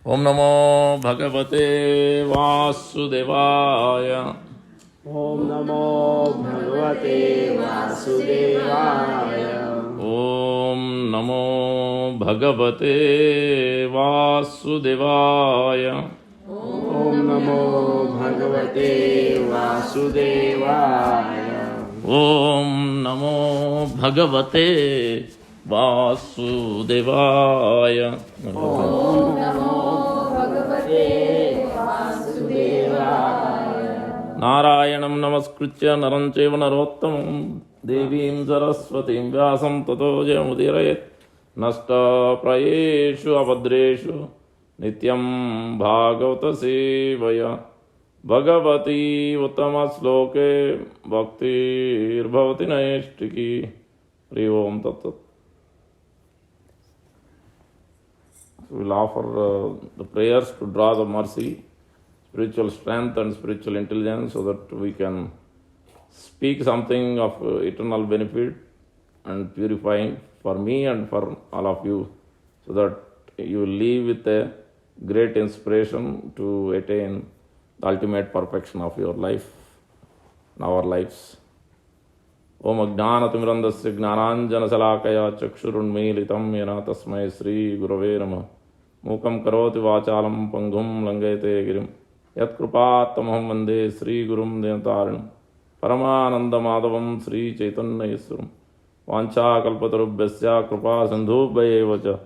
ओम नमो भगवते वासुदेवाय। ओम नमो भगवते वासुदेवाय। ओम नमो भगवते वासुदेवाय। ओम नमो भगवते वासुदेवाय। ओम नमो भगवते वासुदेवाय। ओम नमो भगवते वासुदेवाय। नारायणं नमस्कृत्य नरं चैव नरोत्तमं देवीं सरस्वतीं व्यासं ततो जयमुदीरयेत्। नष्टप्रायेषु अभद्रेषु नित्यं भागवतसेवया भगवती उत्तमश्लोके भक्तिर्भवति नैष्टिकी। हरि ओम तत्तत्। We will offer the prayers to draw the mercy, spiritual strength and spiritual intelligence so that we can speak something of eternal benefit and purifying for me and for all of you, so that you will live with a great inspiration to attain the ultimate perfection of your life and our lives. Om Ajnanatimirandasya Gnananjanasalakaya Chakshurunmilitam Yena Tasmai Sri Gurave Namah. Mukam Karoti Vachalam Pangum Langete Girim Yat Krupatamaham Vande Sri Gurum Devantarinam Paramananda Madhavam Sri Chaitanya Yeswaram Vancha Kalpatarubhyasya Krupa Sandhubhyayevacha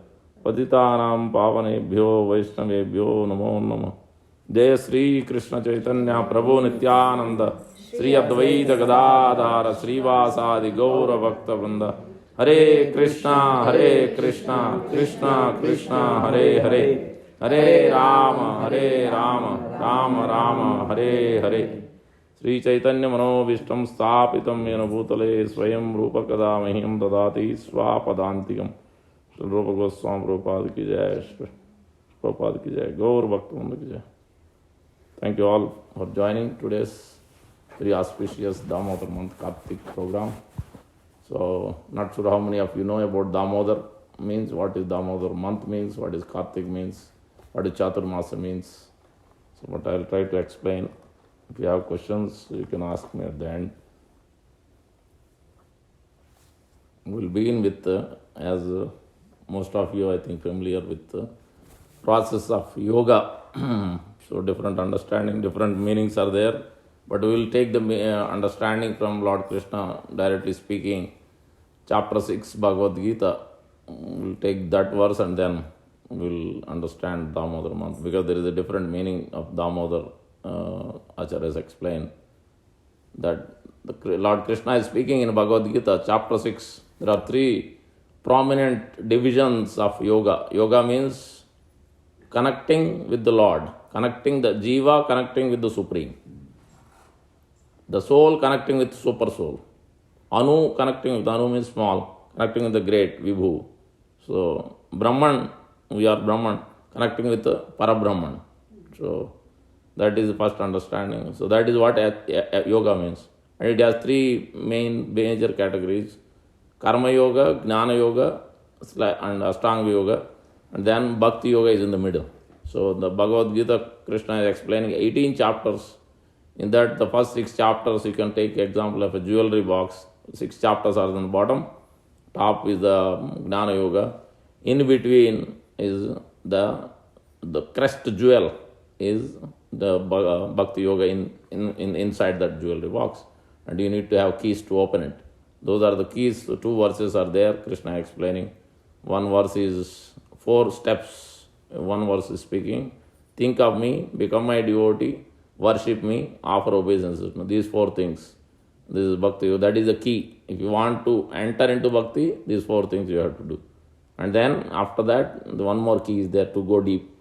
Patitanam Pavanebhyo Vaishnavebhyo Namo Namah. Jai Sri Krishna Chaitanya Prabhu Nityananda Sri Advaita Gadadhara Srivasadi Gaura Bhakta Vrinda. Hare Krishna Krishna Krishna Hare Hare, Hare Rama Rama Rama Hare Hare. Sri Chaitanya Manobishtam Sthapitam Yena Bhutale Swayam Rupa Kadamahyam Dadati Swapadantikam. Shri Rupa Goswami Prabhupada ki jai, Shri Prabhupada ki jai, Gaur Bhakta Vrinda ki jai. Thank you all for joining today's very auspicious Damodar month Kartik program. So, not sure how many of you know about Damodar means, what is Damodar month means, what is Kartik means, what is Chaturmasa means. So, but I'll try to explain. If you have questions, you can ask me at the end. We'll begin with, as most of you I think familiar with the process of yoga. So, different understanding, different meanings are there. But we will take the understanding from Lord Krishna directly speaking. Chapter 6 Bhagavad Gita. We'll take that verse and then we'll understand Damodar month, because there is a different meaning of Damodar. Acharyas explain that the Lord Krishna is speaking in Bhagavad Gita, chapter 6. There are three prominent divisions of yoga. Yoga means connecting with the Lord, connecting the Jiva, connecting with the Supreme. The soul connecting with super soul. Anu connecting with, Anu means small, connecting with the great Vibhu. So Brahman, we are Brahman, connecting with the Parabrahman. So that is the first understanding. So that is what yoga means. And it has three major categories: Karma Yoga, Jnana Yoga, and Astanga Yoga. And then Bhakti Yoga is in the middle. So the Bhagavad Gita, Krishna is explaining 18 chapters. In that, the first 6 chapters, you can take example of a jewelry box. 6 chapters are on the bottom. Top is the Jnana Yoga. In between is the crest jewel is the Bhakti Yoga inside that jewelry box. And you need to have keys to open it. Those are the keys. The 2 verses are there, Krishna explaining. One verse is 4 steps. One verse is speaking, think of me, become my devotee, worship me, offer obeisance. These 4 things. This is Bhakti. That is the key. If you want to enter into Bhakti, these 4 things you have to do. And then after that, the one more key is there to go deep.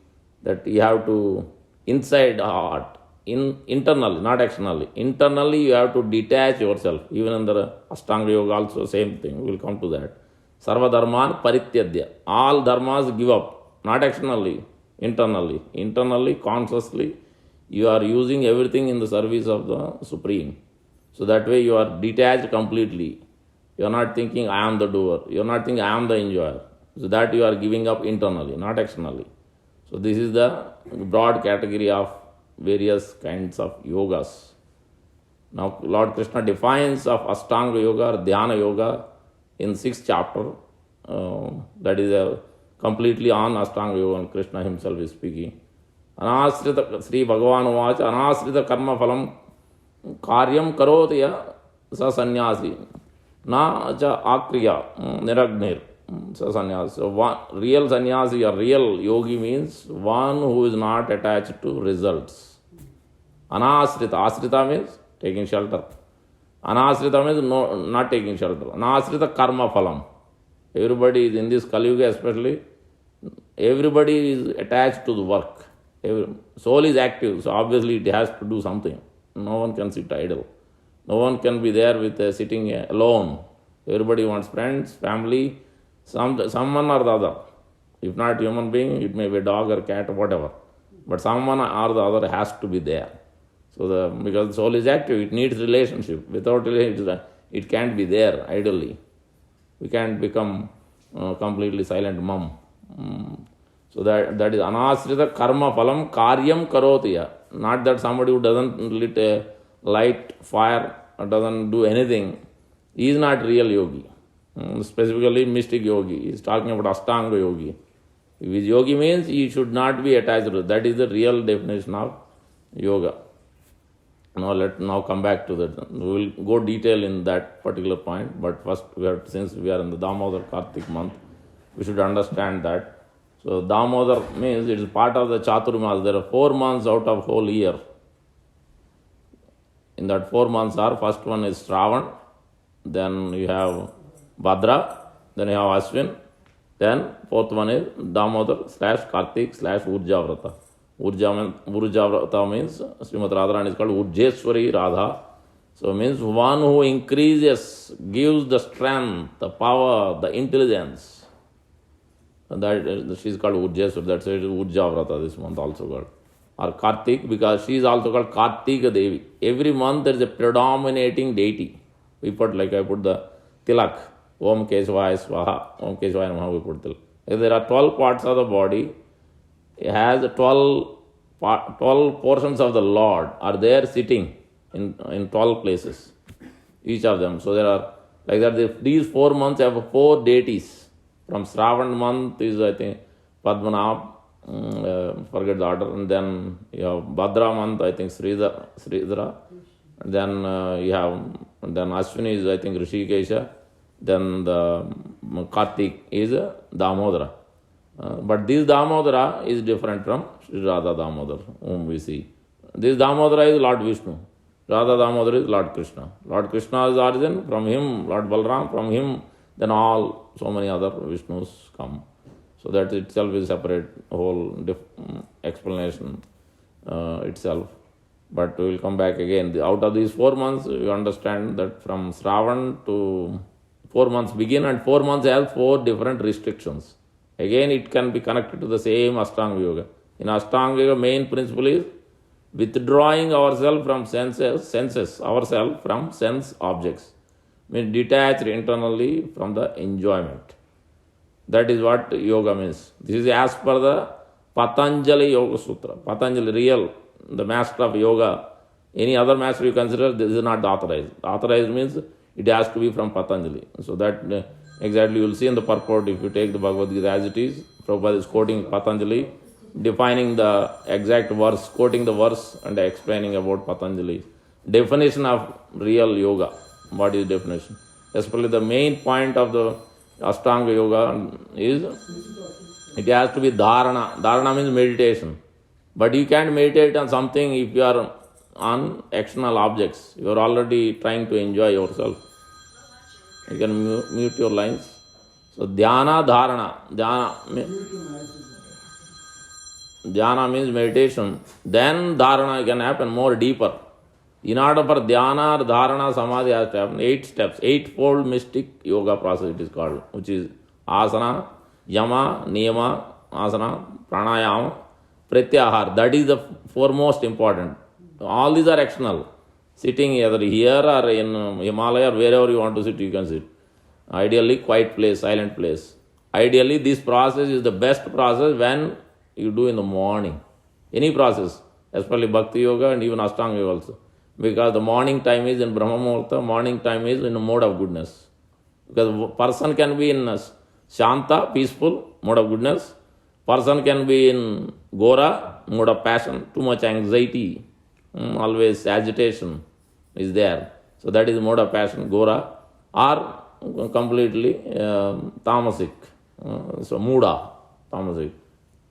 That you have to, inside heart, internally, not externally. Internally you have to detach yourself. Even under Astanga Yoga also same thing. We will come to that. Sarva dharman parityadya. All dharmas give up. Not externally, internally. Internally, consciously, you are using everything in the service of the Supreme. So that way you are detached completely. You are not thinking, I am the doer. You are not thinking, I am the enjoyer. So that you are giving up internally, not externally. So this is the broad category of various kinds of yogas. Now Lord Krishna defines of Astanga Yoga or Dhyana Yoga in 6th chapter. That is completely on Astanga Yoga, and Krishna himself is speaking. Anasrita Sri Bhagavan Uvacha Anasrita Karma Phalam Karyam Karoti Sa Sannyasi Na Cha Akriya Niragnir Sa Sannyasi. So real sannyasi or real yogi means one who is not attached to results. Anasrita. Asrita means taking shelter. Anasrita means not taking shelter. Anasrita karma phalam. Everybody is in this Kali Yuga especially, everybody is attached to the work. Soul is active, so obviously it has to do something. No one can sit idle. No one can be there with sitting alone. Everybody wants friends, family, someone or the other. If not human being, it may be a dog or cat or whatever. But someone or the other has to be there. So because the soul is active, it needs relationship. Without relationship, it can't be there idly. We can't become completely silent mum. So that is anasrita karma phalam karyam karotiya. Not that somebody who doesn't lit a light fire or doesn't do anything, he is not real yogi. Specifically mystic yogi. He is talking about Astanga yogi. If his yogi means he should not be attached to it. That is the real definition of yoga. Now come back to that. We will go detail in that particular point. But first, since we are in the Damodar Kartik month, we should understand that. So Damodar means it is part of the Chaturmas. There are 4 months out of whole year. In that 4 months first one is Shravan, then you have Bhadra, then you have Ashwin, then 4th one is Damodar / Kartik / Urja Vrata. Urja Vrata means Srimati Radharani is called Urjeshwari Radha. So means one who increases, gives the strength, the power, the intelligence. And that she is called Urjeshwari. That's why it is Urja Vrata this month also called. Or Kartik, because she is also called Kartika Devi. Every month there is a predominating deity. I put the Tilak, Om Keshavaya Swaha, Om Keshavaya Namaha, we put Tilak. If there are 12 parts of the body, it has 12 portions of the Lord are there sitting in 12 places, each of them. So there are, like that, these 4 months have 4 deities. From Shravan month is, I think, Padmanabh, forget the order, and then you have Bhadra month, I think Sridhara, and then you have, then Ashwini is, I think, Rishikesha, then the Kartik is Damodara. But this Damodara is different from Sri Radha Damodar, whom we see. This Damodara is Lord Vishnu. Radha Damodar is Lord Krishna. Lord Krishna's origin, from him, Lord Balaram, from him, then so many other Vishnus come. So that itself is separate whole explanation itself. But we will come back again. Out of these 4 months, you understand that from Shravan to 4 months begin, and 4 months have 4 different restrictions. Again, it can be connected to the same Astanga Yoga. In Astanga Yoga, main principle is withdrawing ourselves from senses, ourselves from sense objects. Means detached internally from the enjoyment. That is what yoga means. This is as per the Patanjali Yoga Sutra. Patanjali, real, the master of yoga. Any other master you consider, this is not authorized. Authorized means it has to be from Patanjali. So that exactly you will see in the purport, if you take the Bhagavad Gita as it is, Prabhupada is quoting Patanjali, defining the exact verse, quoting the verse and explaining about Patanjali. Definition of real yoga. What is definition? Especially the main point of the Astanga Yoga is it has to be dharana. Dharana means meditation. But you can't meditate on something if you are on external objects. You are already trying to enjoy yourself. You can mute your lines. So dhyana, dharana. Dhyana means meditation. Then dharana can happen more deeper. In order for dhyana or dharana, samadhi has to happen 8 steps, 8-fold mystic yoga process it is called, which is asana, yama, niyama, asana, pranayama, pratyahara. That is the foremost important. All these are external. Sitting either here or in Himalaya or wherever you want to sit, you can sit. Ideally, quiet place, silent place. Ideally, this process is the best process when you do in the morning. Any process, especially Bhakti Yoga and even Astanga Yoga also. Because the morning time is in Brahma Muhurta, morning time is in a mode of goodness. Because a person can be in a Shanta, peaceful, mode of goodness. Person can be in Gora, mode of passion, too much anxiety, always agitation is there. So that is mode of passion, Gora, or completely tamasic, so Muda, tamasic.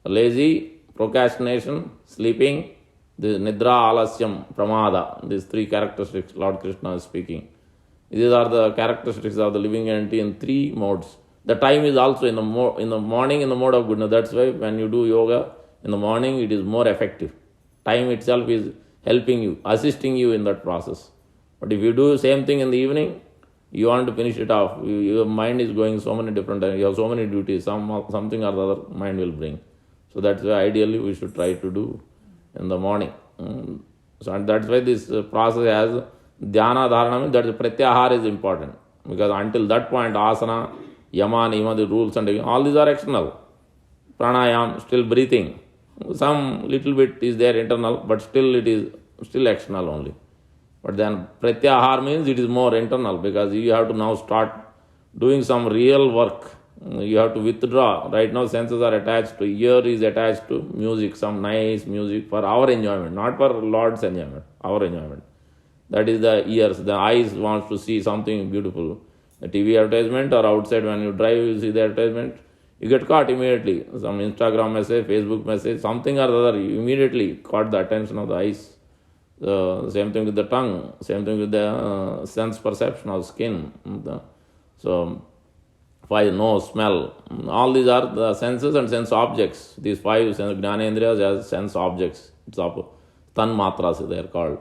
Lazy, procrastination, sleeping, the Nidra, Alasyam, Pramada, these three characteristics Lord Krishna is speaking. These are the characteristics of the living entity in three modes. The time is also in the morning in the mode of goodness. That's why when you do yoga in the morning, it is more effective. Time itself is helping you, assisting you in that process. But if you do same thing in the evening, you want to finish it off. Your mind is going so many different, you have so many duties, something or the other mind will bring. So that's why ideally we should try to do in the morning. So and that's why this process has dhyana dharana means that the pratyahara is important. Because until that point, asana, yama, niyama, the rules and all these are external. Pranayam, still breathing. Some little bit is there internal, but still it is still external only. But then pratyahara means it is more internal because you have to now start doing some real work. You have to withdraw. Right now senses are attached to, ear is attached to music, some nice music for our enjoyment, not for Lord's enjoyment, our enjoyment. That is the ears. The eyes wants to see something beautiful. The TV advertisement or outside when you drive, you see the advertisement, you get caught immediately. Some Instagram message, Facebook message, something or the other, you immediately caught the attention of the eyes. Same thing with the tongue, same thing with the sense perception of skin. So, five, nose, smell, all these are the senses and sense objects. These five sense, Jnanendriyas as sense objects. It's tan matras they are called.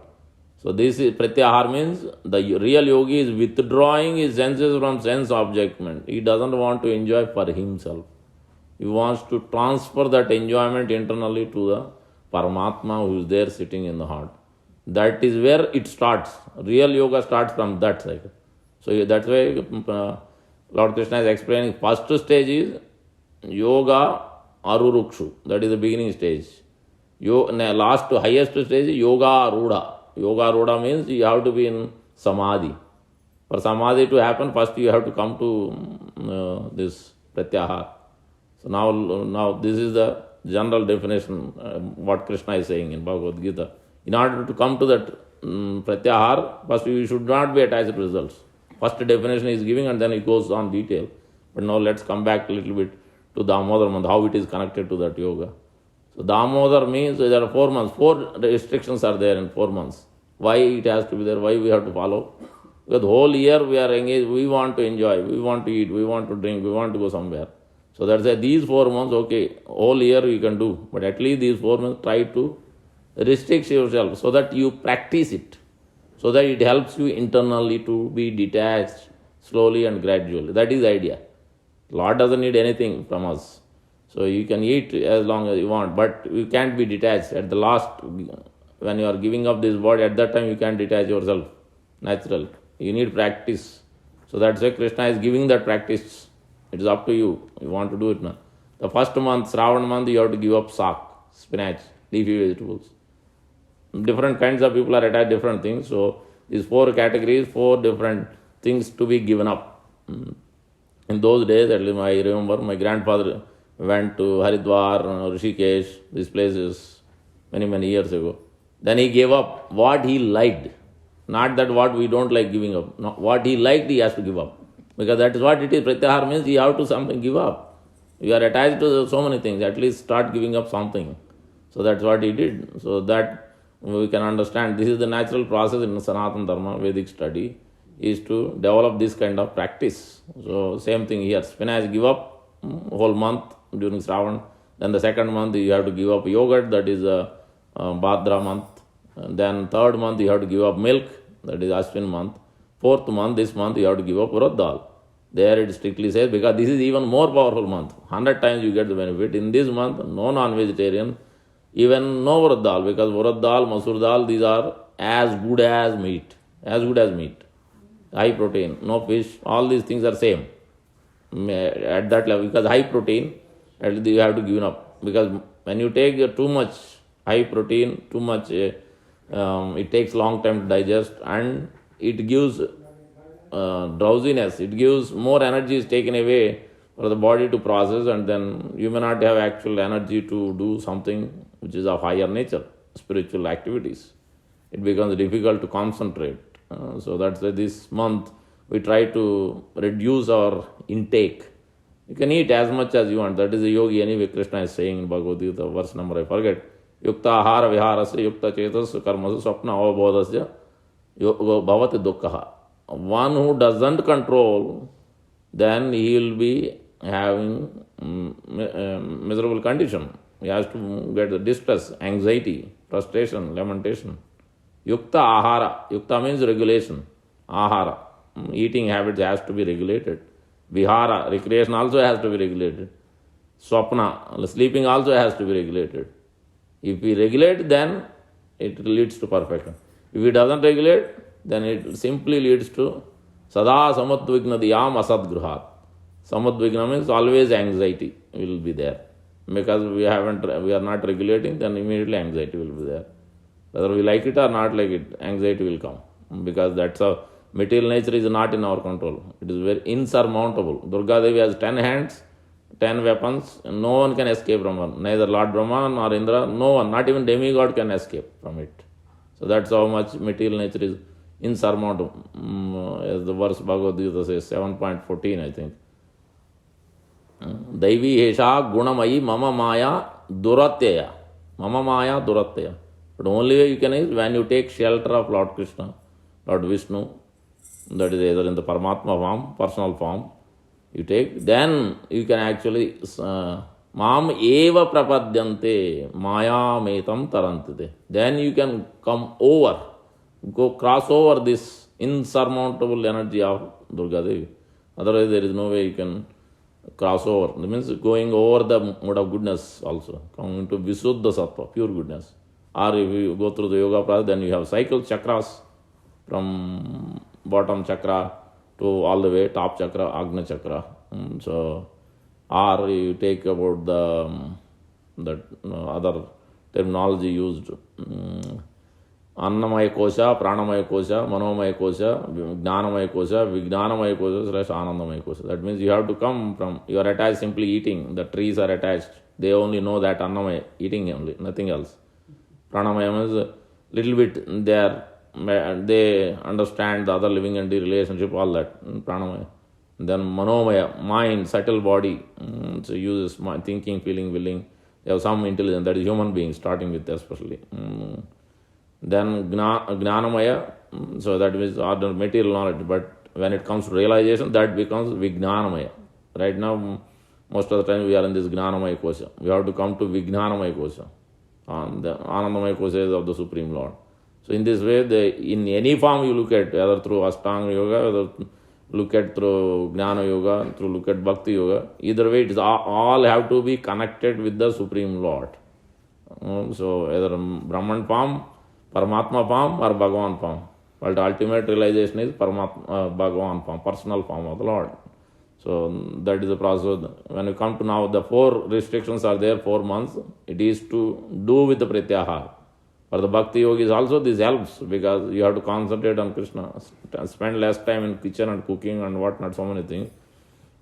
So this is pratyahara means the real yogi is withdrawing his senses from sense objectment. He doesn't want to enjoy for himself. He wants to transfer that enjoyment internally to the Paramatma who is there sitting in the heart. That is where it starts. Real yoga starts from that side. So that's why Lord Krishna is explaining first stage is yoga arurukshu. That is the beginning stage. Last to highest stage is yoga arudha. Yoga arudha means you have to be in samadhi. For samadhi to happen, first you have to come to this pratyahara. So now this is the general definition what Krishna is saying in Bhagavad Gita. In order to come to that pratyahara, first you should not be attached to results. First definition is giving and then it goes on detail. But now let's come back a little bit to Damodar month, how it is connected to that yoga. So Damodar means there are 4 months. 4 restrictions are there in 4 months. Why it has to be there? Why we have to follow? Because the whole year we are engaged, we want to enjoy, we want to eat, we want to drink, we want to go somewhere. So that's why these 4 months, okay, whole year you can do. But at least these 4 months try to restrict yourself so that you practice it. So that it helps you internally to be detached slowly and gradually. That is the idea. Lord doesn't need anything from us. So you can eat as long as you want, but you can't be detached. At the last, when you are giving up this body, at that time you can't detach yourself naturally. You need practice. So that's why Krishna is giving that practice. It is up to you. You want to do it now. The first month, Shravan month, you have to give up sak, spinach, leafy vegetables. Different kinds of people are attached different things. So these 4 categories, 4 different things to be given up. In those days, at least I remember my grandfather went to Haridwar, Rishikesh, these places many years ago. Then he gave up what he liked. Not that what we don't like giving up. No, what he liked he has to give up. Because that is what it is. Pratyahara means you have to something give up. You are attached to so many things. At least start giving up something. So that's what he did. So that we can understand this is the natural process in Sanatana Dharma, Vedic study, is to develop this kind of practice. So same thing here. Spinach give up whole month during Shravan. Then the second month you have to give up yogurt, that is Bhadra month. And then third month you have to give up milk, that is Ashwin month. Fourth month, this month you have to give up urad dal. There it strictly says, because this is even more powerful month. 100 times you get the benefit. In this month, no non-vegetarian, even no urad dal, because urad dal, masur dal, these are as good as meat. As good as meat. High protein, no fish, all these things are same. At that level, because high protein, you have to give up. Because When you take too much high protein, too much, it takes long time to digest, and it gives drowsiness. It gives more energy is taken away for the body to process, and then you may not have actual energy to do something which is of higher nature, spiritual activities. It becomes difficult to concentrate. So that's why this month we try to reduce our intake. You can eat as much as you want. That is a yogi anyway. Krishna is saying in Bhagavad Gita, verse number I forget. Yukta ahara viharasya yukta chetasya karmasya swapna avabodhasya bhavati dukkha. One who doesn't control, then he will be having miserable condition. He has to get the distress, anxiety, frustration, lamentation. Yukta ahara. Yukta means regulation. Ahara. Eating habits has to be regulated. Vihara, recreation also has to be regulated. Swapna, sleeping also has to be regulated. If we regulate, then it leads to perfection. If it doesn't regulate, then it simply leads to sada samadvigna diyam asadgruhat. Samadvigna means always anxiety will be there. Because we are not regulating, then immediately anxiety will be there. Whether we like it or not like it, anxiety will come. Because that's a material nature is not in our control. It is very insurmountable. Durga Devi has 10 hands, 10 weapons, and no one can escape from her. Neither Lord Brahma nor Indra, no one, not even demigod can escape from it. So that's how much material nature is insurmountable. As the verse Bhagavad Gita says, 7.14 I think. Daivi hesha gunamayi mama maya duratyaya. Mama maya duratyaya. But only way you can is when you take shelter of Lord Krishna, Lord Vishnu, that is either in the Paramatma form, personal form, you take, then you can actually mam eva prapadyante maya metam tarantite. Then you can come over, cross over this insurmountable energy of Durga Devi. Otherwise there is no way you can cross over. That means going over the mode of goodness also, coming into Visuddha Sattva, pure goodness. Or if you go through the yoga process, then you have cycle chakras from bottom chakra to all the way top chakra, Agna chakra. So, or you take about the other terminology used, Annamaya kosha, Pranamaya kosha, Manomaya kosha, Gnanamaya kosha, Vijnanamaya kosha / Anandamaya kosha. That means you have to come from, you are attached simply eating, the trees are attached, they only know that Annamaya, eating only, nothing else. Pranamaya means little bit they understand the other living entity relationship, all that, Pranamaya. Then Manomaya, mind, subtle body, so uses mind, thinking, feeling, willing. They have some intelligence, that is human beings, starting with especially. Then Gnanamaya, so that is ordinary material knowledge, but when it comes to realization, that becomes Vijnanamaya. Right now, most of the time we are in this Gnanamaya kosha. We have to come to Vijnanamaya kosha. The Anandamaya kosha is of the Supreme Lord. So in this way, in any form you look at, whether through Astanga Yoga, whether look at through Jnana Yoga, through look at Bhakti Yoga, either way, it is all have to be connected with the Supreme Lord. So either Brahman form, Paramatma form, or Bhagavan form. But the ultimate realization is Paramatma, Bhagavan form, personal form of the Lord. So that is the process. When you come to now, the 4 restrictions are there, 4 months. It is to do with the Pratyahara. For the Bhakti Yogis also this helps, because you have to concentrate on Krishna. Spend less time in kitchen and cooking and whatnot, so many things.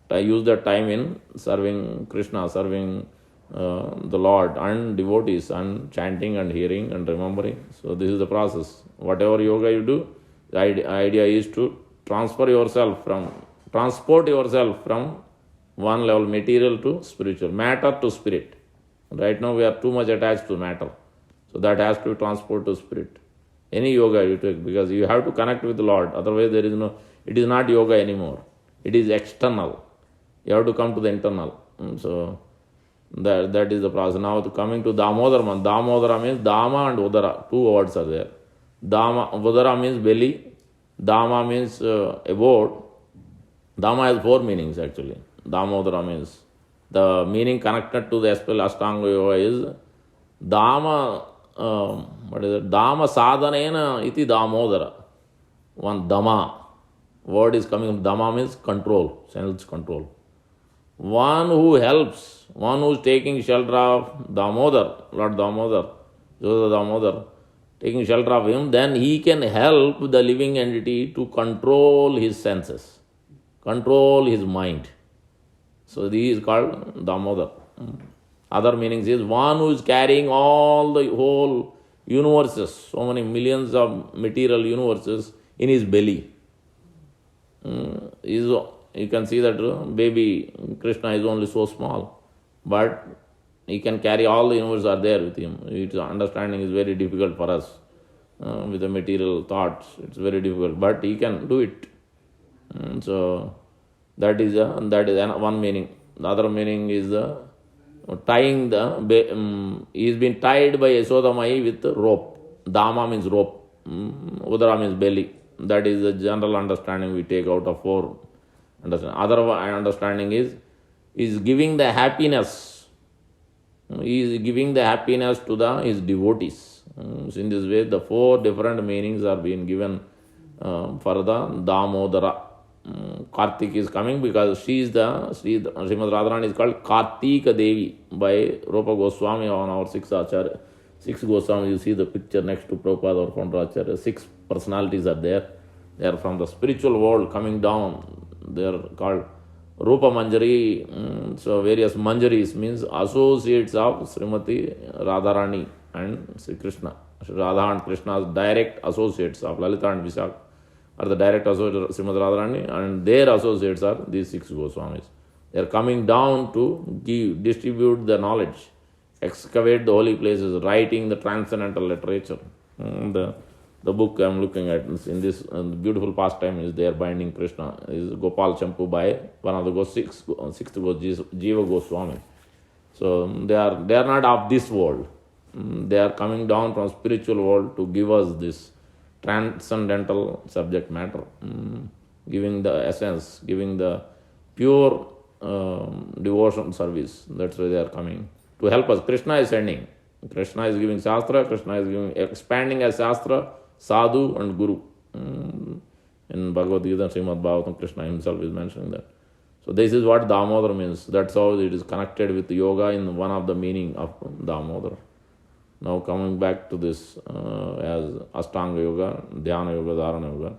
I use that time in serving Krishna, serving the Lord and devotees, and chanting and hearing and remembering. So this is the process. Whatever yoga you do, the idea is to transport yourself from one level material to spiritual, matter to spirit. Right now we are too much attached to matter. So that has to be transported to spirit. Any yoga you take, because you have to connect with the Lord. Otherwise it is not yoga anymore. It is external. You have to come to the internal. So that is the process. Now coming to Damodar month. Damodara means Dama and Udara. 2 words are there. Udara means belly. Dama means abode. Dama has 4 meanings actually. Damodara means, the meaning connected to the spell Astanga Yoga is Dama, Dama sadhanena iti Damodara. One Dama. Word is coming from Dama means control, sense control. one who helps, one who is taking shelter of Damodar, Lord Damodar, Joseph Damodar, taking shelter of him, then he can help the living entity to control his senses, control his mind. So this is called Damodar. Other meanings is one who is carrying all the whole universes, so many millions of material universes in his belly. You can see that baby Krishna is only so small, but he can carry all the universe are there with him. Its understanding is very difficult for us with the material thoughts. It's very difficult, but he can do it. So that is one meaning. The other meaning is tying he is being tied by Yasodamai with rope. Dama means rope. Udara means belly. That is the general understanding we take out of 4. Other understanding is giving the happiness. He is giving the happiness to his devotees. So in this way, the 4 different meanings are being given for the Damodara. Kartik is coming because she is Srimad Radharani is called Kartika Devi by Rupa Goswami on our 6 Acharya. 6 Goswami, you see the picture next to Prabhupada or founder Acharya. 6 personalities are there. They are from the spiritual world coming down. They are called Rupa Manjari. So various Manjaris means associates of Srimati Radharani and Sri Krishna. Radha and Krishna's direct associates of Lalita and Vishak are the direct associates of Srimati Radharani, and their associates are these 6 Goswamis. They are coming down to distribute the knowledge, excavate the holy places, writing the transcendental literature. The book I am looking at in this beautiful pastime is they are binding Krishna, is Gopal Champu by one of the sixth Jiva Goswami. So they are not of this world. They are coming down from spiritual world to give us this transcendental subject matter, giving the essence, giving the pure devotion service. That's why they are coming to help us. Krishna is sending. Krishna is giving Shastra, Krishna is expanding as Shastra, Sadhu and Guru. In Bhagavad Gita, Srimad Bhagavatam, Krishna himself is mentioning that. So this is what Damodar means. That's how it is connected with yoga in one of the meaning of Damodar. Now coming back to this as Astanga Yoga, Dhyana Yoga, Dharana Yoga.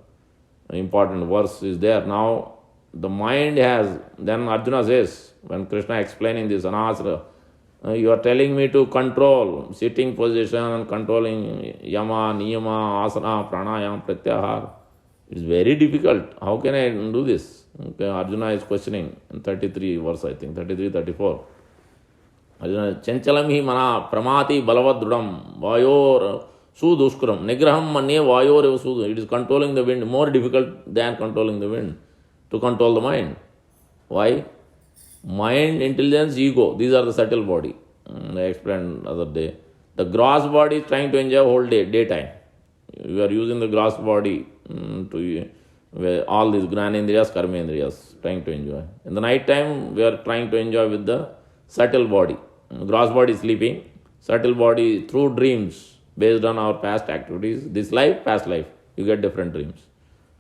An important verse is there. Now the mind has, then Arjuna says, when Krishna explaining this, Anasra, you are telling me to control sitting position, controlling yama, niyama, asana, pranayam, pratyahar. It's very difficult. How can I do this? Okay, Arjuna is questioning in 33 verse, I think, 33, 34. Arjuna, Chanchalam hi mana pramati balavadrudam vayor suduskram nigraham manye vayor sudu. It is controlling the wind, more difficult than controlling the wind, to control the mind. Why? Mind, intelligence, ego, these are the subtle body. I explained other day. The gross body is trying to enjoy whole day, daytime. You are using the gross body to all these gyanendriyas, karmendriyas, trying to enjoy. In the night time, we are trying to enjoy with the subtle body. Gross body is sleeping, subtle body through dreams based on our past activities. This life, past life, you get different dreams.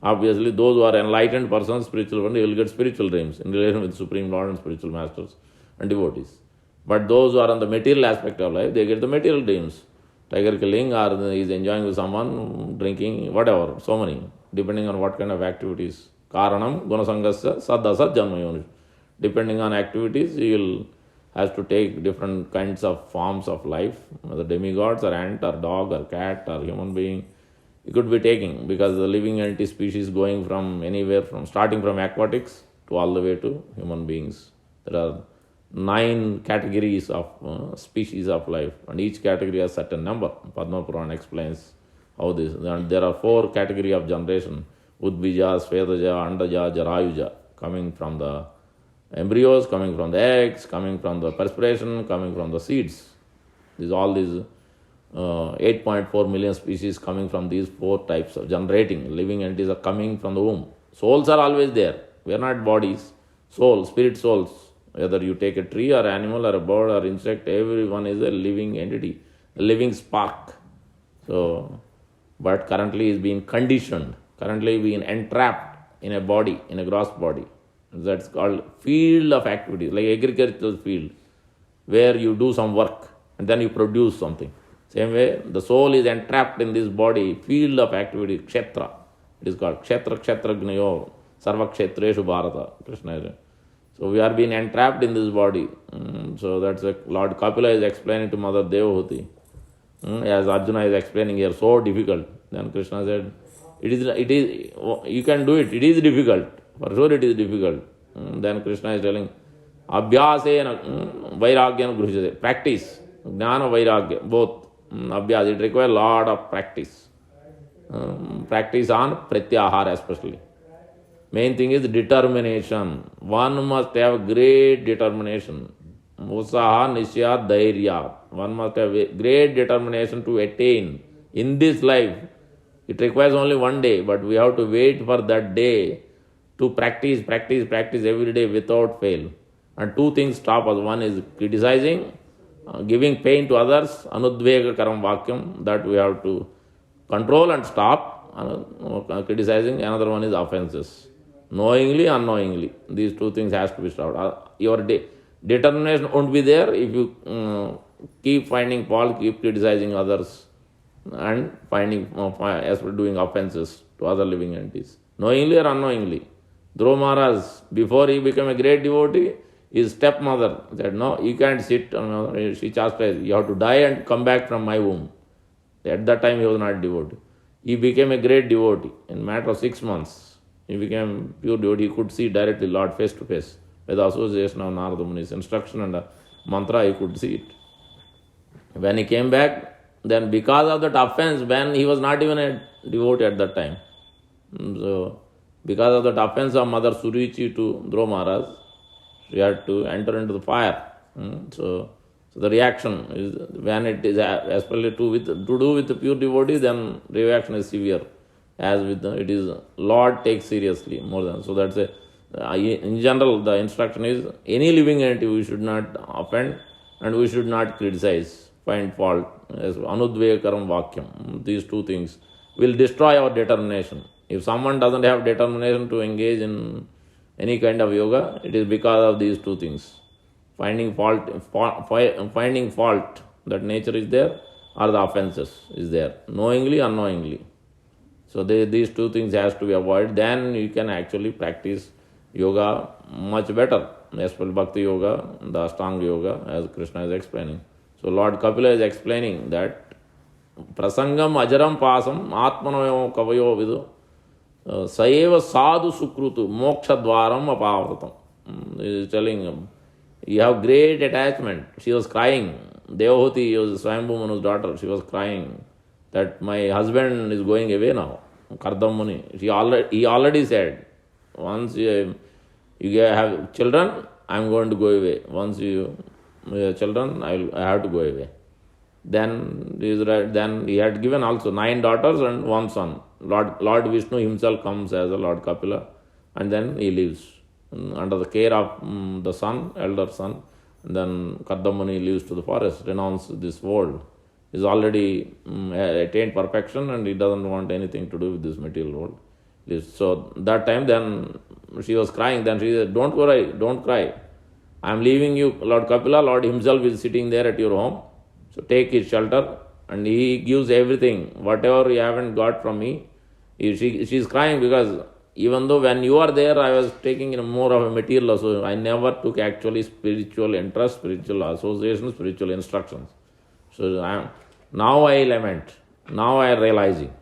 Obviously, those who are enlightened persons, spiritual ones, they will get spiritual dreams in relation with Supreme Lord and spiritual masters and devotees. But those who are on the material aspect of life, they get the material dreams. Tiger killing, or he is enjoying with someone, drinking, whatever, so many, depending on what kind of activities. Karanam, gunasangasya, saddasat janmayoni. Depending on activities, you will have to take different kinds of forms of life, whether demigods or ant or dog or cat or human being. You could be taking, because the living entity species going from anywhere, from starting from aquatics to all the way to human beings. There are 9 categories of species of life, and each category has certain number. Padma Purana explains how this. And there are 4 categories of generation: Udbija, Svedaja, Andaja, Jarayuja, coming from the embryos, coming from the eggs, coming from the perspiration, coming from the seeds. All these 8.4 million species coming from these 4 types of generating. Living entities are coming from the womb. Souls are always there. We are not bodies. Soul, spirit souls. Whether you take a tree or animal or a bird or insect, everyone is a living entity, a living spark. So, but currently is being conditioned, currently being entrapped in a body, in a gross body. That's called field of activity, like agricultural field, where you do some work and then you produce something. Same way, the soul is entrapped in this body, field of activity, kshetra. It is called kshetra kshetragnayo sarva kshetreshu bharata. Krishna is. So we are being entrapped in this body. So that's what Lord Kapila is explaining to Mother Devahuti. As Arjuna is explaining here, so difficult. Then Krishna said, it is, you can do it. It is difficult. For sure it is difficult. Then Krishna is telling, Abhyasena vairagyana gruhyate. Practice. Jnana vairagya. Both. Abhyas. It requires a lot of practice. Practice on pratyahara especially. Main thing is determination. One must have great determination. Usaha nishya dhairya. One must have great determination to attain in this life. It requires only one day, but we have to wait for that day to practice every day without fail. And two things stop us. One is criticizing, giving pain to others, anudvega karam vakyam, that we have to control and stop. Criticizing, another one is offenses. Knowingly, unknowingly. These two things has to be stopped. Your determination won't be there if you keep finding fault, keep criticizing others, and doing offenses to other living entities. Knowingly or unknowingly. Dhruva Maharaj, before he became a great devotee, his stepmother said, no, you can't sit. She chastised, you have to die and come back from my womb. At that time he was not devotee. He became a great devotee. In a matter of 6 months, he became pure devotee. He could see directly Lord face to face. With the association of Narada Muni's instruction and mantra, he could see it. When he came back, then because of that offense, when he was not even a devotee at that time. So, because of that offense of Mother Surichi to Dhruva Maharaj, she had to enter into the fire. So the reaction is, when it is especially to do with the pure devotee, then reaction is severe. As with it is Lord takes seriously more than. So that's in general the instruction is any living entity we should not offend and we should not criticize, find fault. As anudvekaram vakyam. These two things will destroy our determination. If someone doesn't have determination to engage in any kind of yoga, it is because of these two things. Finding fault, that nature is there, or the offenses is there, knowingly, unknowingly. So these two things has to be avoided. Then you can actually practice yoga much better, especially Bhakti Yoga, the Astanga Yoga, as Krishna is explaining. So Lord Kapila is explaining that prasangam ajaram pasam atmanoyo kavayo vidu saeva sadhu sukrutu moksha dwaram apavratam. He is telling you have great attachment. She was crying. Devahuti was Swayambhu Manu's daughter. She was crying that my husband is going away now. Kardam Muni. He already said, once you have children, I am going to go away. Once you have children, I have to go away. Then he had given also 9 daughters and 1 son. Lord Vishnu himself comes as a Lord Kapila, and then he leaves under the care of the son, elder son. And then Kardamuni leaves to the forest, renounce this world. He's already attained perfection and he doesn't want anything to do with this material world. So that time then she was crying. Then she said, don't cry. I am leaving you, Lord Kapila. Lord himself is sitting there at your home. So take his shelter, and he gives everything. Whatever you haven't got from me. She is crying because even though when you are there, I was taking more of a material. So I never took actually spiritual interest, spiritual association, spiritual instructions. So now I lament. Now I am realizing.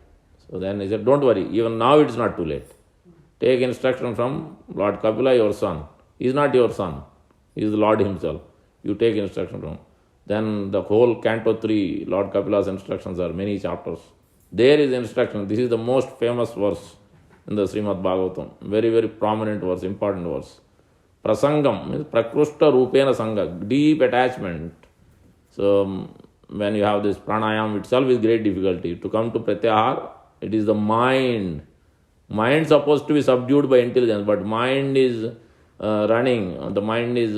So then he said, don't worry. Even now it is not too late. Take instruction from Lord Kapila, your son. He is not your son. He is the Lord himself. You take instruction from him. Then the whole Canto 3, Lord Kapila's instructions are many chapters. There is instruction. This is the most famous verse in the Srimad Bhagavatam. Very, very prominent verse, important verse. Prasangam means prakrushta rupena sangha, deep attachment. So when you have this pranayam itself is great difficulty. To come to pratyahara, it is the mind. Mind supposed to be subdued by intelligence, but mind is running. The mind is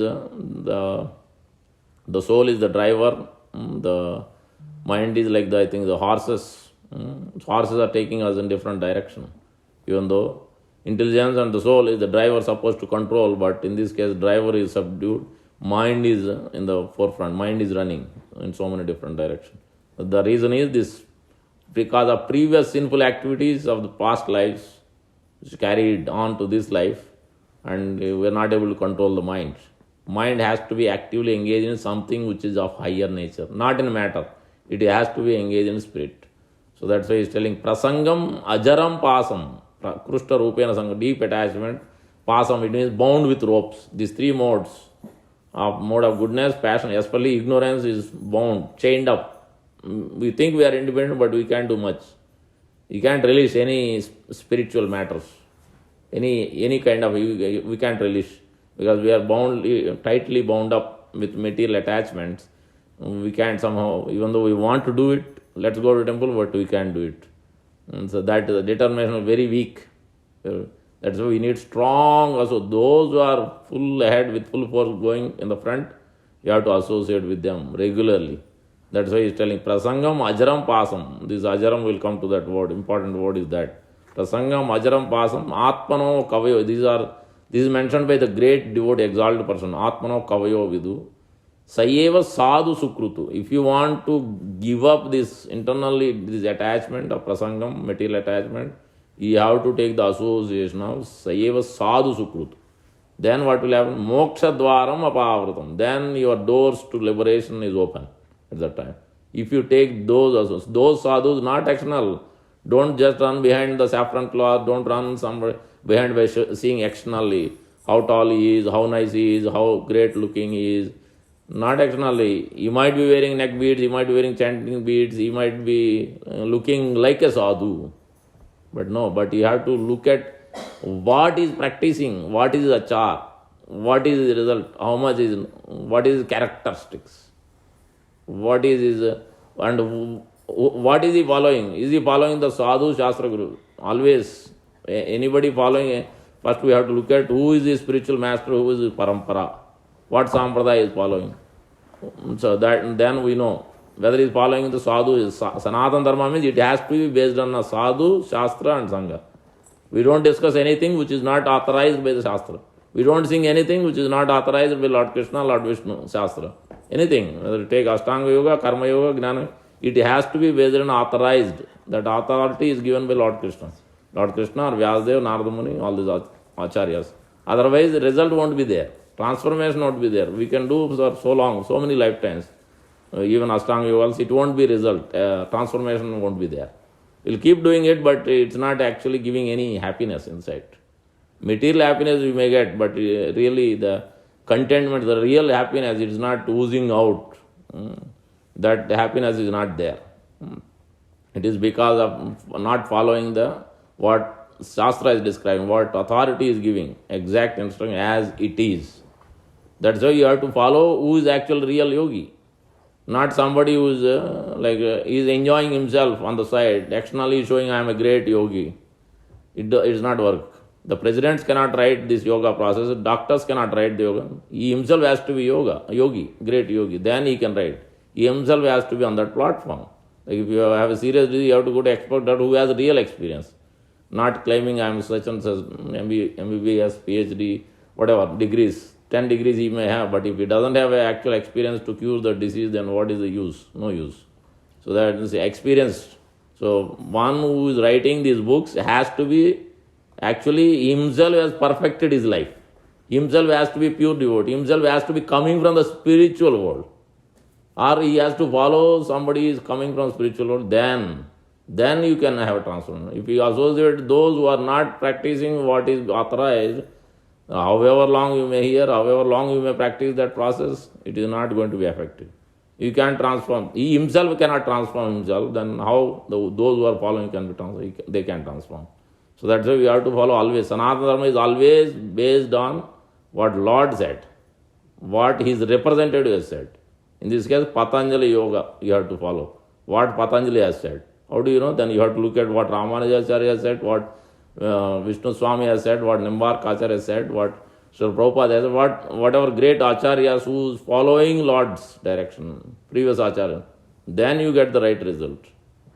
the soul is the driver. The mind is like the horses. Horses are taking us in different direction. Even though Intelligence and the soul is the driver supposed to control, but in this case, driver is subdued. Mind is in the forefront. Mind is running in so many different directions. The reason is this, because of previous sinful activities of the past lives, which carried on to this life, and we are not able to control the mind. Mind has to be actively engaged in something which is of higher nature, not in matter. It has to be engaged in spirit. So that's why he's telling prasangam ajaram pasam. Krishna rupena sangha, deep attachment. Pasam, it means bound with ropes. These three modes of mode of goodness, passion, especially ignorance is bound, chained up. We think we are independent, but we can't do much. You can't release any spiritual matters. Any kind of, we can't release, because we are bound, tightly bound up with material attachments. We can't somehow, even though we want to do it, let's go to temple, but we can't do it. And so that the determination is very weak. That's why we need strong, also those who are full ahead with full force going in the front, you have to associate with them regularly. That's why he's telling prasangam ajaram pasam. This ajaram will come to that word. Important word is that. Prasangam ajaram pasam atmano kavayo. This is mentioned by the great devotee, exalted person. Atmano kavayo vidu. Sayeva sadhu sukrutu. If you want to give up this internally, this attachment of prasangam, material attachment, you have to take the association of Sayeva sadhu sukrutu. Then what will happen? Moksha dwaram apavratam. Then your doors to liberation is open at that time. If you take those sadhus, not external, don't just run behind the saffron cloth, don't run somewhere behind by seeing externally how tall he is, how nice he is, how great looking he is. Not externally. You might be wearing neck beads, you might be wearing chanting beads, you might be looking like a sadhu. But no, but you have to look at what is practicing, what is the achar, what is the result, what is his characteristics, what is his, and what is he following? Is he following the sadhu shastra guru? Always, anybody following, first we have to look at who is the spiritual master, who is the parampara. What sampradaya is following. So that then we know whether he is following the sadhu. Sanatana dharma means it has to be based on a sadhu, shastra and sangha. We don't discuss anything which is not authorized by the shastra. We don't sing anything which is not authorized by Lord Krishna, Lord Vishnu, shastra. Anything, whether you take Astanga yoga, karma yoga, gnana, it has to be based on authorized. That authority is given by Lord Krishna. Lord Krishna or Vyasadeva, Narada Muni, all these acharyas. Otherwise the result won't be there. Transformation won't be there. We can do for so long, so many lifetimes. Even Astanga Yoga, it won't be result. Transformation won't be there. We'll keep doing it, but it's not actually giving any happiness inside. Material happiness we may get, but really the contentment, the real happiness, it is not oozing out. That happiness is not there. It is because of not following what Shastra is describing, what authority is giving, exact instruction as it is. That's why you have to follow who is actual real yogi. Not somebody who is is enjoying himself on the side, externally showing I am a great yogi. It does not work. The presidents cannot write this yoga process, doctors cannot write the yoga. He himself has to be yogi, great yogi. Then he can write. He himself has to be on that platform. Like if you have a serious disease, you have to go to expert who has real experience. Not claiming I am such and such, MBBS, PhD, whatever, degrees. 10 degrees he may have, but if he doesn't have an actual experience to cure the disease, then what is the use? No use. So that is experienced. So one who is writing these books has to be actually himself has perfected his life. Himself has to be pure devotee. Himself has to be coming from the spiritual world. Or he has to follow somebody who is coming from spiritual world, then you can have a transformation. If you associate those who are not practicing what is authorized, however long you may hear, however long you may practice that process, it is not going to be effective. You can't transform. He himself cannot transform himself, then how those who are following can be transformed? They can transform. So that's why we have to follow always. Sanatana Dharma is always based on what Lord said, what his representative has said. In this case, Patanjali Yoga you have to follow. What Patanjali has said. How do you know? Then you have to look at what Ramanujacharya has said, what Vishnu Swami has said, what Nimbarkacharya has said, what Srila Prabhupada has said, whatever great acharyas who is following Lord's direction, previous acharya, then you get the right result.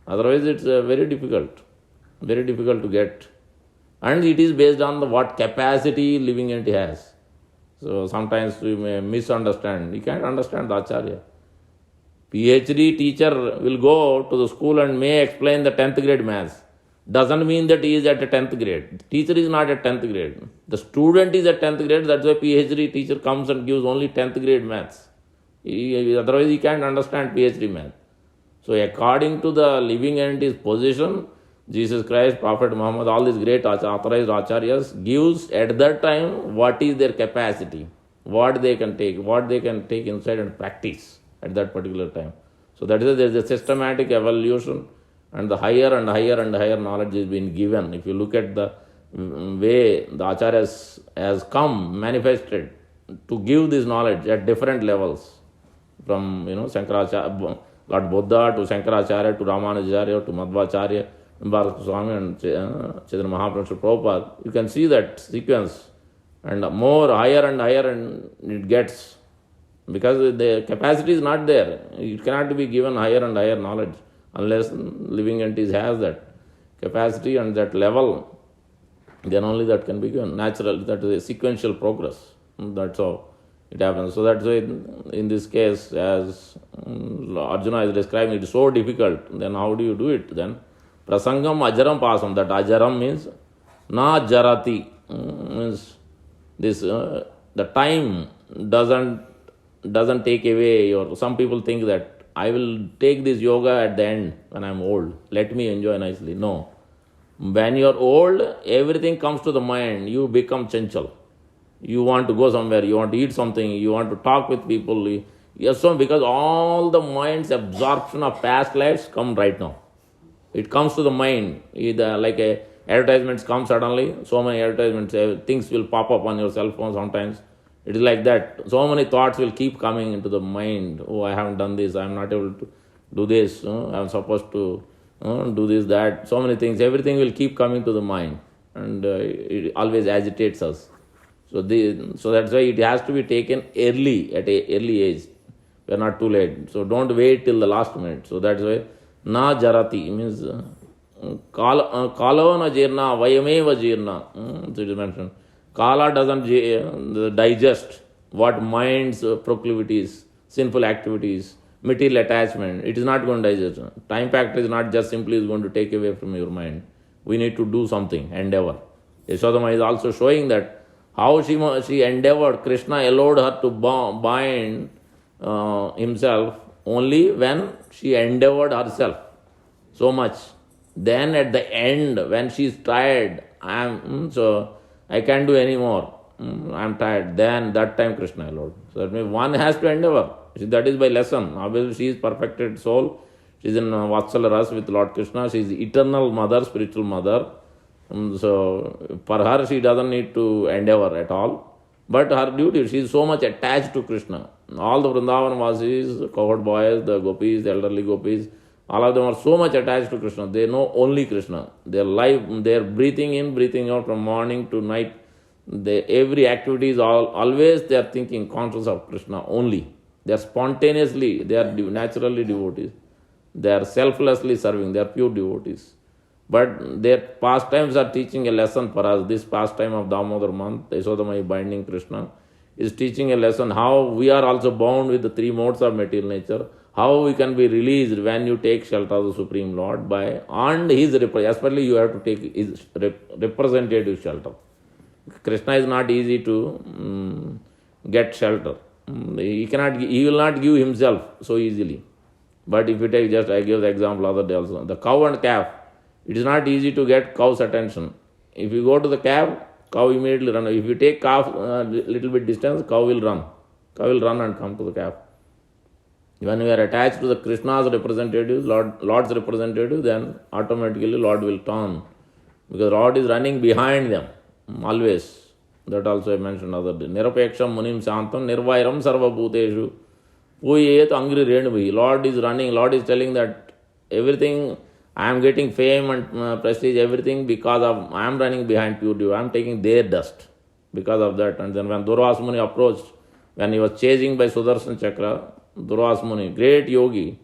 Otherwise it's very difficult to get. And it is based on what capacity living entity has. So sometimes we may misunderstand. You can't understand the Acharya. PhD teacher will go to the school and may explain the 10th grade maths. Doesn't mean that he is at a 10th grade. The teacher is not at 10th grade. The student is at 10th grade. That's why PhD teacher comes and gives only 10th grade maths. Otherwise he can't understand PhD math. So according to the living entity's position, Jesus Christ, Prophet Muhammad, all these great authorized acharyas gives at that time what is their capacity, what they can take inside and practice at that particular time. So that is there is a systematic evolution, and the higher and higher and higher knowledge is being given. If you look at the way the acharyas has come manifested to give this knowledge at different levels, from Shankaracharya, Lord Buddha to Shankaracharya to Ramanujacharya to Madhvacharya, Bharat Swami and Chaitanya Mahaprabhu Prabhupada, you can see that sequence, and more higher and higher and it gets, because the capacity is not there. It cannot be given higher and higher knowledge unless living entities has that capacity and that level, then only that can be given. Natural, that is a sequential progress. That's how it happens. So that's why in this case, as Arjuna is describing, it is so difficult. Then how do you do it then? Prasangam ajaram pasam. That ajaram means na jarati. Means this the time doesn't take away your. Some people think that I will take this yoga at the end when I'm old. Let me enjoy nicely. No. When you're old, everything comes to the mind. You become chanchal. You want to go somewhere. You want to eat something. You want to talk with people. Yes, so because all the mind's absorption of past lives come right now. It comes to the mind. Either like advertisements come suddenly. So many advertisements, things will pop up on your cell phone sometimes. It is like that. So many thoughts will keep coming into the mind. Oh, I haven't done this. I'm not able to do this. I'm supposed to do this, that. So many things. Everything will keep coming to the mind. And it always agitates us. So that's why it has to be taken early, at an early age. We are not too late. So don't wait till the last minute. So that's why na jarati means kalo na jirna vayameva jirna. So it is mentioned. Kala doesn't digest what mind's proclivities, sinful activities, material attachment. It is not going to digest. Time factor is not just simply is going to take away from your mind. We need to do something, endeavor. Yashodama is also showing that how she endeavored, Krishna allowed her to bind himself only when she endeavored herself so much. Then at the end, when she is tired, I can't do any more. I'm tired. Then that time Krishna allowed. So that means one has to endeavor. That is by lesson. Obviously she is perfected soul. She is in Vatsala Ras with Lord Krishna. She is eternal mother, spiritual mother. So for her she doesn't need to endeavor at all. But her duty, she is so much attached to Krishna. All the Vrindavan Vasis, cohort boys, the gopis, the elderly gopis, all of them are so much attached to Krishna. They know only Krishna. Their life, their breathing in, breathing out from morning to night, every activity is always they are thinking, conscious of Krishna only. They are spontaneously, they are naturally devotees. They are selflessly serving, they are pure devotees. But their pastimes are teaching a lesson for us. This pastime of Damodar month, Yashodamai binding Krishna, is teaching a lesson how we are also bound with the three modes of material nature, how we can be released when you take shelter of the Supreme Lord by, and his especially you have to take his representative shelter. Krishna is not easy to get shelter. He will not give himself so easily. But if you take just, I gave the example other day also, the cow and calf, it is not easy to get cow's attention. If you go to the calf, cow immediately run. If you take calf a little bit distance, cow will run. Cow will run and come to the calf. When we are attached to the Krishna's representative, Lord's representative, then automatically Lord will turn. Because Lord is running behind them, always. That also I mentioned other day. Nirapeksham munim shantam nirvairam sarva bhuteshu puyet angri renubhi. Lord is running. Lord is telling that everything, I am getting fame and prestige, everything because of, I am running behind pure devotees. I am taking their dust because of that. And then when Durvasa Muni approached, when he was chasing by Sudarshan Chakra, Durvasa Muni, great yogi,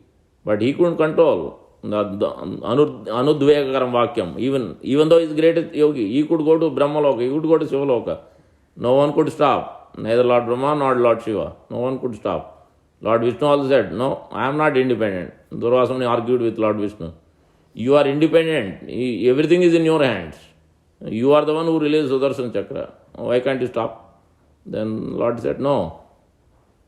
but he couldn't control. Anudvegakaram Vakyam. Even though he's greatest yogi, he could go to Brahmaloka, he could go to Shivaloka. No one could stop. Neither Lord Brahma nor Lord Shiva. No one could stop. Lord Vishnu also said, no, I am not independent. Durvasuni argued with Lord Vishnu. You are independent. Everything is in your hands. You are the one who released Sudarshan Chakra. Why can't you stop? Then Lord said, no.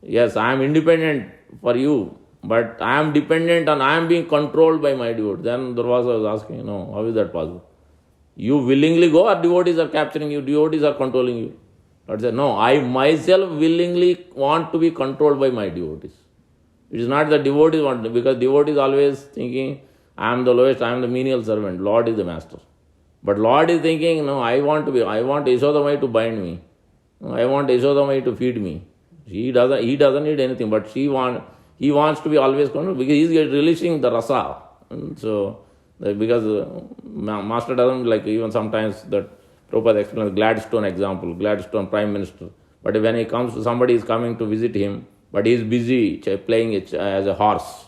Yes, I am independent for you, but I am dependent and I am being controlled by my devotee. Then Durvasa was asking, no, how is that possible? You willingly go or devotees are capturing you, devotees are controlling you? Lord said, no, I myself willingly want to be controlled by my devotees. It is not the devotees want to, because devotees always thinking, I am the lowest, I am the menial servant, Lord is the master. But Lord is thinking, no, I want Yashodamai to bind me. I want Yashodamai to feed me. He doesn't need anything, but he wants to be always controlled because he is releasing the rasa. And so, because Master doesn't like, even sometimes that Prabhupada explains Gladstone example, Gladstone Prime Minister. But when he comes, somebody is coming to visit him, but he is busy playing it as a horse.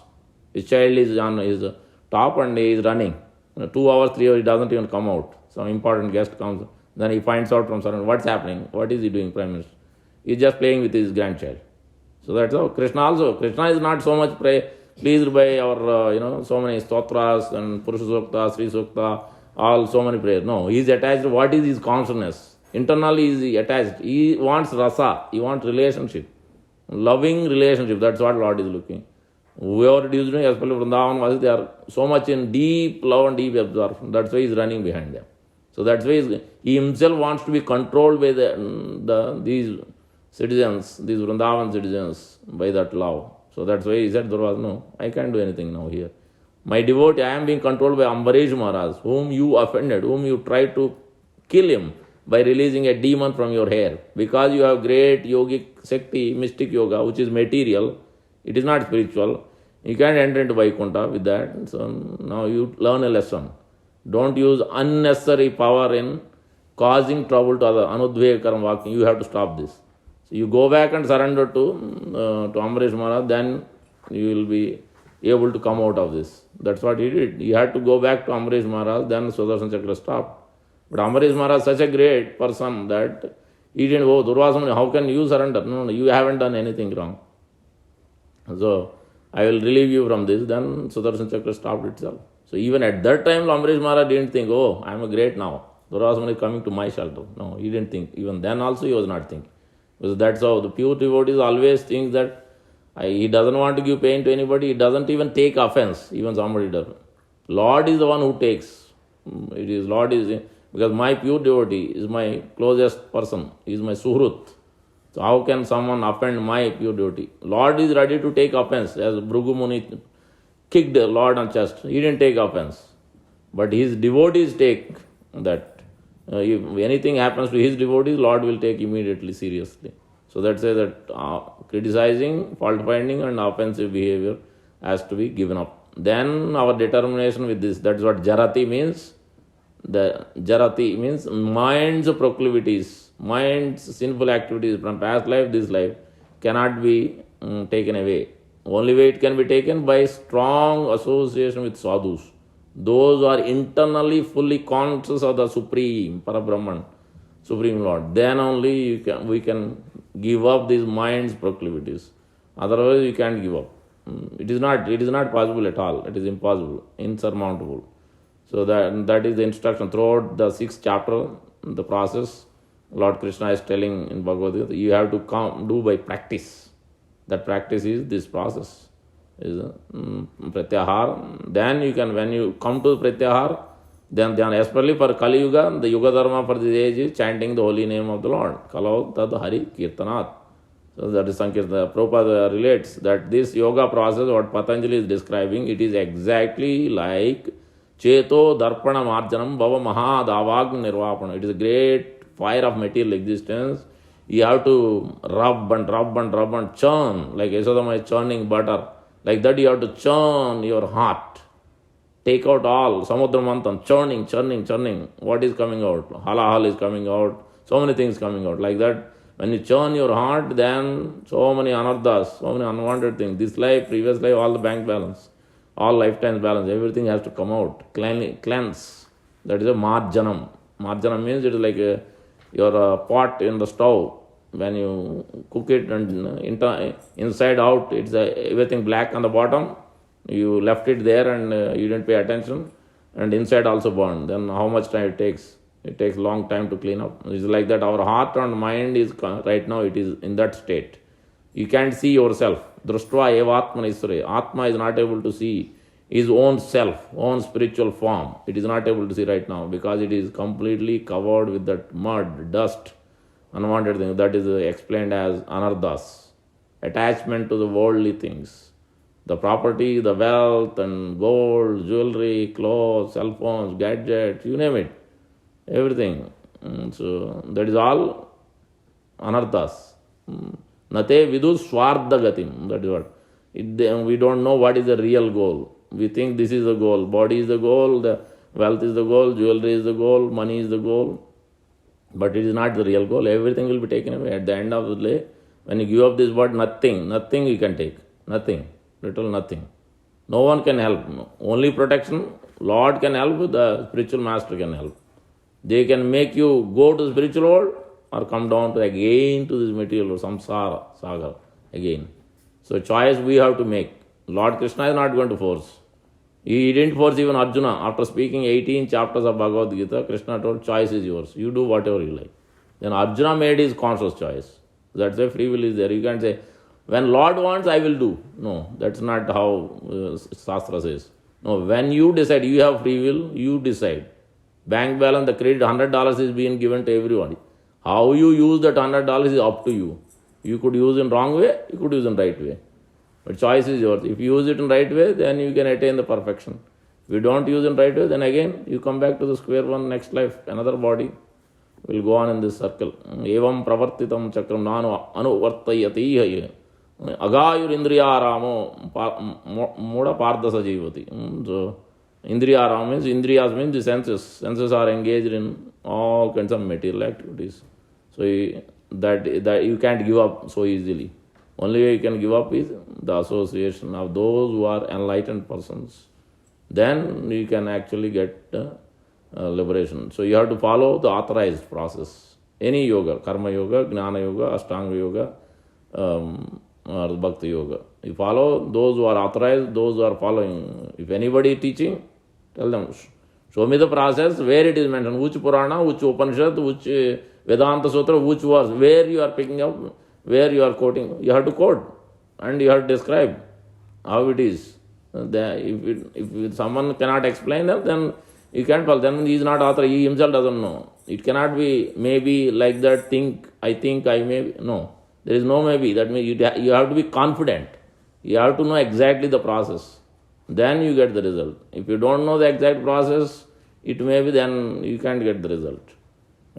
His child is on his top and he is running. 2 hours, 3 hours, he doesn't even come out. Some important guest comes, then he finds out from someone what's happening, what is he doing, Prime Minister. He is just playing with his grandchild. So that's how Krishna also. Krishna is not so much pleased by our, so many stotras and Purusha Sukta, Sri Sukta, all so many prayers. No, he is attached. What is his consciousness? Internally he is attached. He wants rasa. He wants relationship. Loving relationship. That's what Lord is looking. Whoever it is doing, especially Vrindavan, they are so much in deep love and deep absorption. That's why he is running behind them. So that's why he himself wants to be controlled by these citizens, these Vrindavan citizens, by that love. So that's why he said, Durvasa, no, I can't do anything now here. My devotee, I am being controlled by Ambarish Maharaj, whom you offended, whom you tried to kill him by releasing a demon from your hair. Because you have great yogic Shakti, mystic yoga, which is material, it is not spiritual. You can't enter into Vaikuntha with that. So now you learn a lesson. Don't use unnecessary power in causing trouble to other. Anudvegakaram Vakyam. You have to stop this. So you go back and surrender to Ambarish Maharaj, then you will be able to come out of this. That's what he did. He had to go back to Ambarish Maharaj, then Sudarshan Chakra stopped. But Ambarish Maharaj is such a great person that he didn't go, Durvasa, how can you surrender? No, you haven't done anything wrong. So I will relieve you from this. Then Sudarshan Chakra stopped itself. So even at that time, Ambarish Maharaj didn't think, oh, I am a great now. Durvasa is coming to my shelter. No, he didn't think. Even then also he was not thinking. Because that's how the pure devotees always think that he doesn't want to give pain to anybody. He doesn't even take offense. Even somebody does. Lord is the one who takes. It is Lord is, because my pure devotee is my closest person. He is my suhrut. So how can someone offend my pure devotee? Lord is ready to take offense. As Bhrigu Muni kicked Lord on chest, he didn't take offense. But his devotees take that. If anything happens to his devotees, Lord will take immediately seriously. So that's why that criticizing, fault finding and offensive behavior has to be given up. Then our determination with this, that's what jarati means. The jarati means mind's proclivities, mind's sinful activities from past life, this life cannot be taken away. Only way it can be taken by strong association with sadhus. Those who are internally fully conscious of the Supreme, Parabrahman, Supreme Lord. Then only we can give up these mind's proclivities. Otherwise we can't give up. It is not possible at all. It is impossible, insurmountable. So that is the instruction throughout the 6th chapter, the process. Lord Krishna is telling in Bhagavad Gita, you have to do by practice. That practice is this process. Is pratyahar. Then you can, when you come to pratyahar, then especially for Kali Yuga, the Yuga Dharma for this age is chanting the holy name of the Lord. Kalau tad hari kirtanat. So that is Sankirtana. Prabhupada relates that this yoga process, what Patanjali is describing, it is exactly like Cheto Darpana Marjanam Bhava Maha Davagna Nirvapana. It is a great fire of material existence. You have to rub and churn, like Yashodama is churning butter. Like that you have to churn your heart. Take out all, Samudra Manthan, churning. What is coming out? Halahal is coming out. So many things coming out. Like that, when you churn your heart, then so many anarthas, so many unwanted things. This life, previous life, all the bank balance. all lifetimes balance, everything has to come out, cleanse. That is a marjanam. Marjanam means it is like your pot in the stove. When you cook it and inside out, it's everything black on the bottom. You left it there and you didn't pay attention, and inside also burned. Then how much time it takes? It takes long time to clean up. It's like that. Our heart and mind is right now, it is in that state. You can't see yourself. Društva eva atmanisvare. Atma is not able to see his own self, own spiritual form. It is not able to see right now because it is completely covered with that mud, dust, unwanted things. That is explained as anardas, attachment to the worldly things. The property, the wealth and gold, jewelry, clothes, cell phones, gadgets, you name it. Everything. So that is all anarthas. Nate vidu swardha gatim. That is what. We don't know what is the real goal. We think this is the goal. Body is the goal, the wealth is the goal, jewelry is the goal, money is the goal. But it is not the real goal. Everything will be taken away. At the end of the day, when you give up this word, nothing you can take. Nothing. Little nothing. No one can help. Only protection. Lord can help, the spiritual master can help. They can make you go to the spiritual world or come down to again to this material or samsara, saga again. So choice we have to make. Lord Krishna is not going to force. He didn't force even Arjuna. After speaking 18 chapters of Bhagavad Gita, Krishna told, choice is yours. You do whatever you like. Then Arjuna made his conscious choice. That's why free will is there. You can't say, when Lord wants, I will do. No, that's not how Shastra says. No, when you decide, you have free will, you decide. Bank balance, the credit, $100 is being given to everybody. How you use that $100 is up to you. You could use in wrong way, you could use in right way. But choice is yours. If you use it in right way, then you can attain the perfection. If you don't use it in right way, then again you come back to the square one, next life, another body will go on in this circle. Evam pravartitam chakram nanu anuvartayati agayur indriyaramo muda pardasa jivati. So indriyarama means, indriyas means the senses. Senses are engaged in all kinds of material activities. So that you can't give up so easily. Only way you can give up is the association of those who are enlightened persons. Then you can actually get liberation. So you have to follow the authorized process. Any yoga, karma yoga, jnana yoga, Astanga yoga, or bhakti yoga. You follow those who are authorized, those who are following. If anybody is teaching, tell them, show me the process where it is mentioned, which Purana, which Upanishad, which Vedanta Sutra, which verse, where you are picking up, where you are quoting. You have to quote and you have to describe how it is. If someone cannot explain them, then you can't follow. Then he is not author, he himself doesn't know. It cannot be maybe like that, I think, I may. No, there is no maybe. That means you have to be confident. You have to know exactly the process. Then you get the result. If you don't know the exact process, it may be then you can't get the result.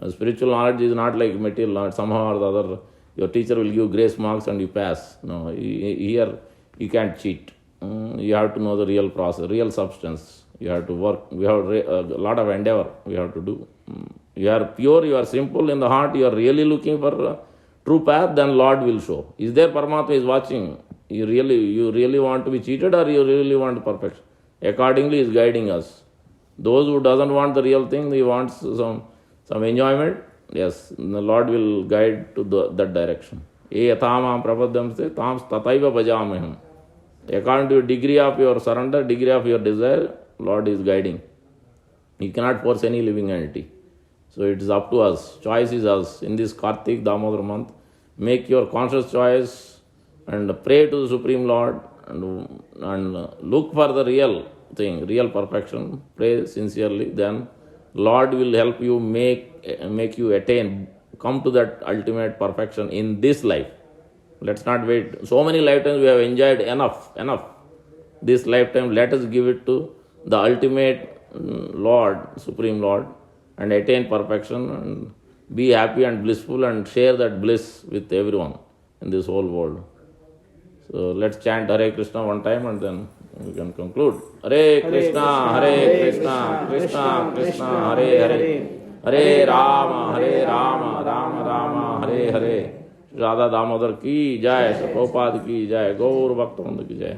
Spiritual knowledge is not like material knowledge. Somehow or the other, your teacher will give grace marks and you pass. No, here you can't cheat. You have to know the real process, real substance. You have to work. We have a lot of endeavor we have to do. You are pure, you are simple in the heart, you are really looking for a true path, then Lord will show. Is there Paramatma is watching? You really want to be cheated or you really want perfection? Accordingly, he is guiding us. Those who doesn't want the real thing, he wants some enjoyment, yes, the Lord will guide to that direction. Yathama prapadyamse tam tataiva bhajamaham. According to your degree of your surrender, degree of your desire, Lord is guiding. He cannot force any living entity. So it is up to us. Choice is us. In this Kartik Damodar month, make your conscious choice and pray to the Supreme Lord and look for the real thing, real perfection. Pray sincerely. Then Lord will help you make you attain, come to that ultimate perfection in this life. Let's not wait. So many lifetimes we have enjoyed enough. This lifetime, let us give it to the ultimate Lord, Supreme Lord, and attain perfection and be happy and blissful and share that bliss with everyone in this whole world. So let's chant Hare Krishna one time and then we can conclude. Hare Krishna, Krishna Krishna, Hare Hare, Hare Rama, Rama Rama, Hare Hare. Radha Damodar की जय, प्रभुपाद की जय, गौर भक्तवृंद की जय.